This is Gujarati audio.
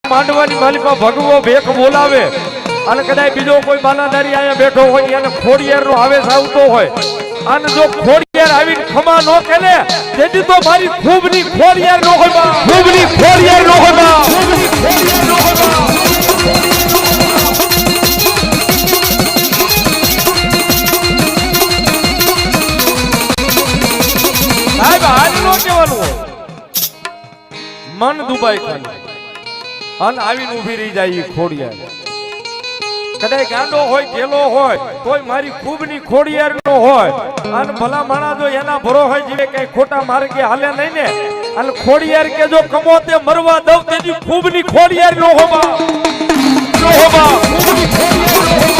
માંડવાની માલિકા ભગવો ભેખ બોલાવે અને કદાચ બીજો કોઈ બાનાદારી અહીંયા બેઠો હોય અને ખોડિયાર નો આવેશ આવતો હોય અને જો ખોડિયાર આવીને ખમા નો કેલે તેથી તો મારી ખૂબની ખોડિયાર નો હોય બા ખૂબની ખોડિયાર નો હોય બા ખૂબની ખોડિયાર નો હોય બા સાહેબ આજ નો કહેવાનું મન દુબાઈ ખાલી અન આવીને ઊભી રહી જાય ખોડિયાર કદાચ ગાંડો હોય ગેલો હોય તોય મારી ખૂબની ખોડિયાર નો હોય અને ભલા માણા જો એના ભરો હોય જીવે કઈ ખોટા માર્ગે હાલે નહીં ને અને ખોડિયાર કે જો કમો તે મરવા દઉં તેની ખૂબની ખોડિયાર નો હોબા ખૂબની ખોડિયાર નો હોબા